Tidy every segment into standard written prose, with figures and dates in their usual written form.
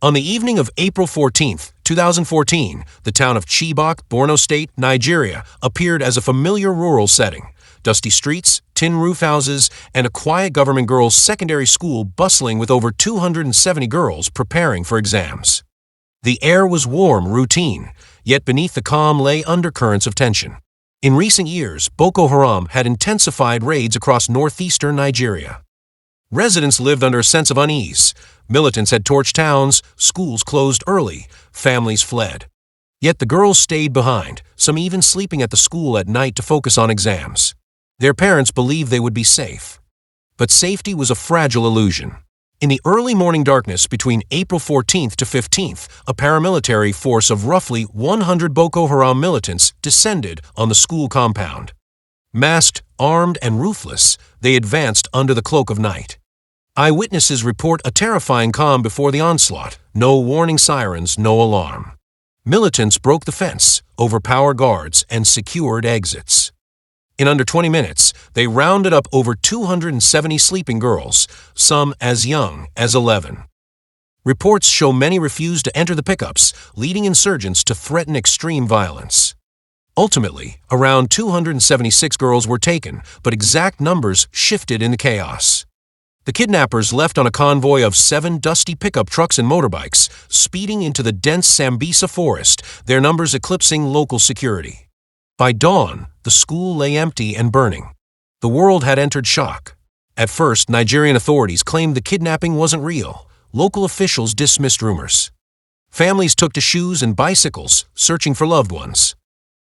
On the evening of April 14, 2014, the town of Chibok, Borno State, Nigeria, appeared as a familiar rural setting. Dusty streets, tin roof houses, and a quiet government girls' secondary school bustling with over 270 girls preparing for exams. The air was warm, routine, yet beneath the calm lay undercurrents of tension. In recent years, Boko Haram had intensified raids across northeastern Nigeria. Residents lived under a sense of unease. Militants had torched towns, schools closed early, families fled. Yet the girls stayed behind, some even sleeping at the school at night to focus on exams. Their parents believed they would be safe. But safety was a fragile illusion. In the early morning darkness between April 14th to 15th, a paramilitary force of roughly 100 Boko Haram militants descended on the school compound. Masked, armed, and ruthless, they advanced under the cloak of night. Eyewitnesses report a terrifying calm before the onslaught, no warning sirens, no alarm. Militants broke the fence, overpowered guards, and secured exits. In under 20 minutes, they rounded up over 270 sleeping girls, some as young as 11. Reports show many refused to enter the pickups, leading insurgents to threaten extreme violence. Ultimately, around 276 girls were taken, but exact numbers shifted in the chaos. The kidnappers left on a convoy of 7 dusty pickup trucks and motorbikes, speeding into the dense Sambisa forest, their numbers eclipsing local security. By dawn, the school lay empty and burning. The world had entered shock. At first, Nigerian authorities claimed the kidnapping wasn't real. Local officials dismissed rumors. Families took to shoes and bicycles, searching for loved ones.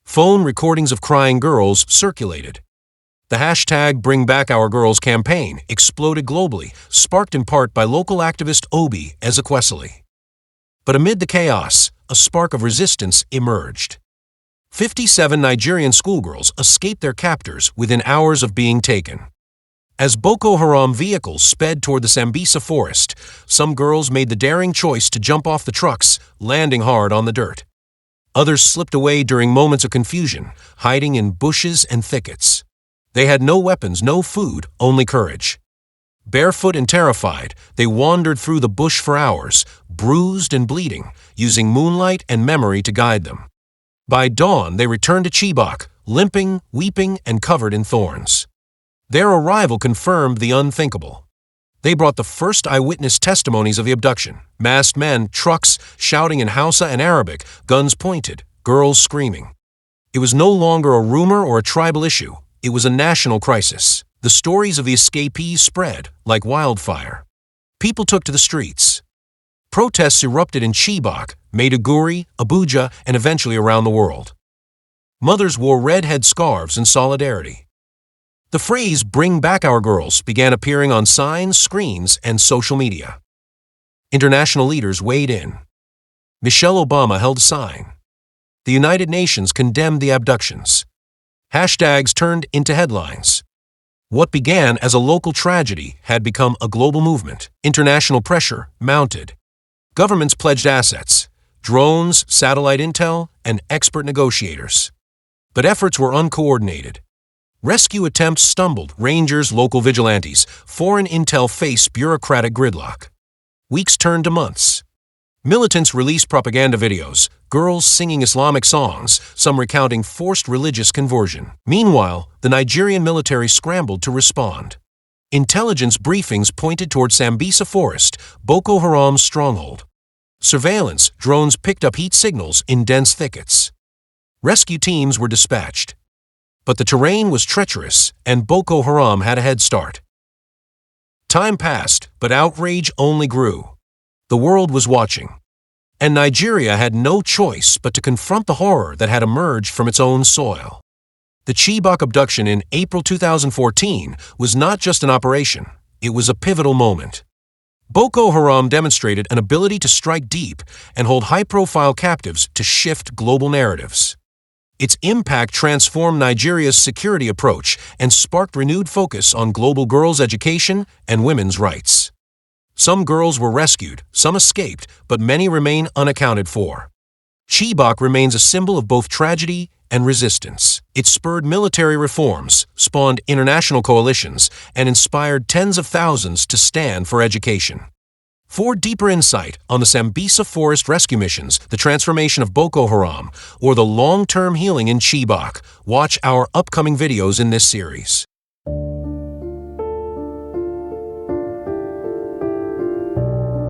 Phone recordings of crying girls circulated. The hashtag Bring Back Our Girls campaign exploded globally, sparked in part by local activist Obi Ezekwesili. But amid the chaos, a spark of resistance emerged. 57 Nigerian schoolgirls escaped their captors within hours of being taken. As Boko Haram vehicles sped toward the Sambisa forest, some girls made the daring choice to jump off the trucks, landing hard on the dirt. Others slipped away during moments of confusion, hiding in bushes and thickets. They had no weapons, no food, only courage. Barefoot and terrified, they wandered through the bush for hours, bruised and bleeding, using moonlight and memory to guide them. By dawn, they returned to Chibok, limping, weeping, and covered in thorns. Their arrival confirmed the unthinkable. They brought the first eyewitness testimonies of the abduction. Masked men, trucks, shouting in Hausa and Arabic, guns pointed, girls screaming. It was no longer a rumor or a tribal issue. It was a national crisis. The stories of the escapees spread like wildfire. People took to the streets. Protests erupted in Chibok, Maiduguri, Abuja, and eventually around the world. Mothers wore red head scarves in solidarity. The phrase "Bring Back Our Girls" began appearing on signs, screens, and social media. International leaders weighed in. Michelle Obama held a sign. The United Nations condemned the abductions. Hashtags turned into headlines. What began as a local tragedy had become a global movement. International pressure mounted. Governments pledged assets, drones, satellite intel, and expert negotiators. But efforts were uncoordinated. Rescue attempts stumbled, rangers, local vigilantes, foreign intel faced bureaucratic gridlock. Weeks turned to months. Militants released propaganda videos, girls singing Islamic songs, some recounting forced religious conversion. Meanwhile, the Nigerian military scrambled to respond. Intelligence briefings pointed toward Sambisa Forest, Boko Haram's stronghold. Surveillance drones picked up heat signals in dense thickets. Rescue teams were dispatched. But the terrain was treacherous, and Boko Haram had a head start. Time passed, but outrage only grew. The world was watching. And Nigeria had no choice but to confront the horror that had emerged from its own soil. The Chibok abduction in April 2014 was not just an operation, it was a pivotal moment. Boko Haram demonstrated an ability to strike deep and hold high-profile captives to shift global narratives. Its impact transformed Nigeria's security approach and sparked renewed focus on global girls' education and women's rights. Some girls were rescued, some escaped, but many remain unaccounted for. Chibok remains a symbol of both tragedy and resistance. It spurred military reforms, spawned international coalitions, and inspired tens of thousands to stand for education. For deeper insight on the Sambisa forest rescue missions, the transformation of Boko Haram, or the long-term healing in Chibok, watch our upcoming videos in this series.